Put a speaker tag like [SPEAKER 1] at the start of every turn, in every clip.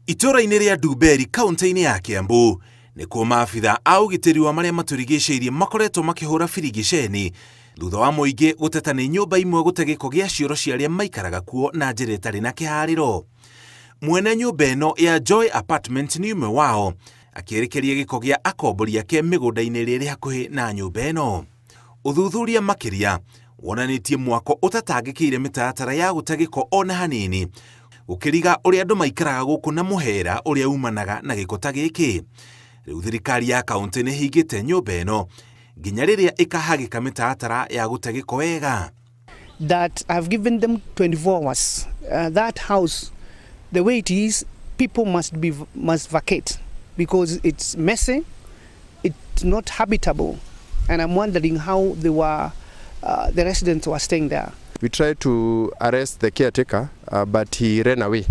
[SPEAKER 1] Itũra-inĩ rĩa Ndumberi kaunti-inĩ ya Kiambu nĩkuo maabitha a ũgitĩri wa marĩa matũrigicĩirie makoretwo makĩhũra birigiceni thutha wa mũingĩ gũteta nĩ nyũmba imwe gũte gĩko gĩa cioro cia arĩa maikaraga kuo na njĩra ĩtarĩ na kĩharĩro. Mwene nyũmba ĩno ya Joy Apartment nĩ ũmwe wao akĩerekeria gĩko gĩa akombori ake mĩgunda-inĩ ĩrĩ hakuhĩ na nyũmba ĩno. Ũthuthuria makĩria wonanĩtie mwako ũtatangĩkĩire mĩtaratara ya gũte gĩko ona hanini gũkĩriga ũrĩa andũ maikaraga gũkũ na mũhera ũrĩa umanaga na gĩko ta gĩkĩ. Rĩu thirikari ya kaunti nĩ hingĩte nyũmba ĩno nginya rĩrĩa ĩkahagĩka mĩtaratara ya gũte gĩko wega.
[SPEAKER 2] That I've given them 24 hours. That house, the way it is, people must vacate because it's messy, it's not habitable, and I'm wondering how the residents were staying there.
[SPEAKER 3] We tried to arrest the caretaker, but he ran away.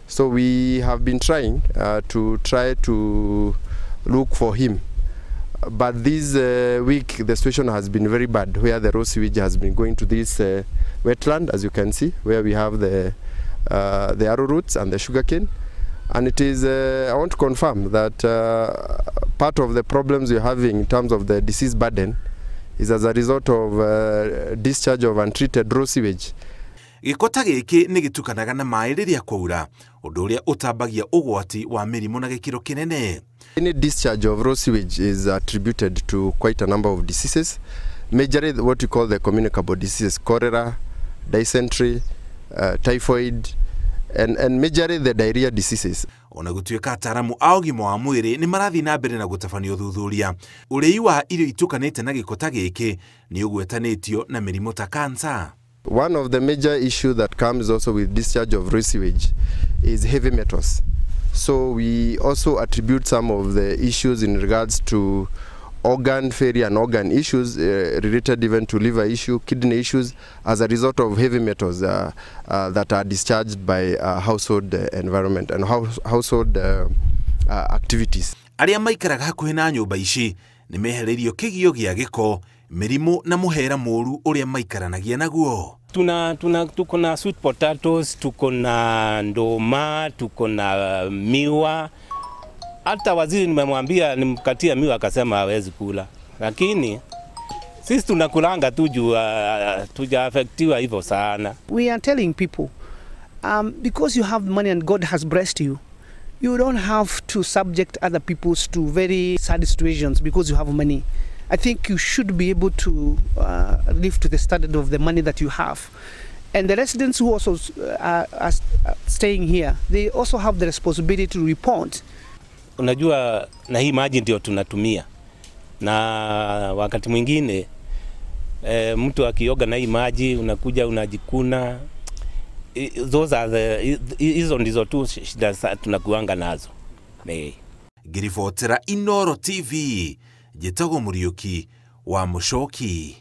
[SPEAKER 3] So we have been trying to look for him. But this week the situation has been very bad, where the raw sewage has been going to this wetland, as you can see, where we have the arrowroots and the sugarcane. And it is, I want to confirm that part of the problems we're having in terms of the disease burden is as a result of discharge of untreated raw sewage.
[SPEAKER 1] Gĩko ta gĩkĩ nĩ gĩtukanaga na maaĩ rĩrĩa kwaura, ũndũ ũrĩa ũtambagia ũgwati wa mĩrimũ na gĩkĩro kĩnene.
[SPEAKER 3] Any discharge of raw sewage is attributed to quite a number of diseases, majorly what we call the communicable diseases: cholera, dysentery, typhoid, and majorly the diarrhea diseases.
[SPEAKER 1] Ona gũtuĩka ataramu a ũgima wa mwĩrĩ nĩ marathiĩ na mbere na gũtabania ũthuthuria, ũrĩi wa irio itukanĩte na gĩko ta gĩkĩ nĩ ũgwetanĩtio na mĩrimũ ta cancer.
[SPEAKER 3] One of the major issues that comes also with discharge of raw sewage is heavy metals. So we also attribute some of the issues in regards to organ failure and organ issues related even to liver issue, kidney issues, as a result of heavy metals that are discharged by household environment and household activities.
[SPEAKER 1] Arĩa maikaraga hakuhĩ na nyũmba ici nĩ mehereirio kĩgio gĩa gĩko, mĩrimũ na mũhera mũru ũrĩa maikaranagia naguo.
[SPEAKER 4] Tuko na sweet potatoes, tuko na ndoma, tuko na miwa. Hata waziri nimemwambia nimkatia miwa akasema hawezi kula. Lakini sisi tunakulanga tu juu tujaafektiwa hivyo sana.
[SPEAKER 2] We are telling people because you have money and God has blessed you, you don't have to subject other people to very sad situations because you have money. I think you should be able to live to the standard of the money that you have. And the residents who also are staying here, they also have the responsibility to report.
[SPEAKER 4] Unajua na hii maji ndio tunatumia. Na wakati mwingine mtu akioga na hii maji unakuja unajikuna. Hizo ndizo tu shida tunakuanga nazo.
[SPEAKER 1] Ngiribotera Inooro TV, Njĩtagwo Mũriũki wa Mũcoki.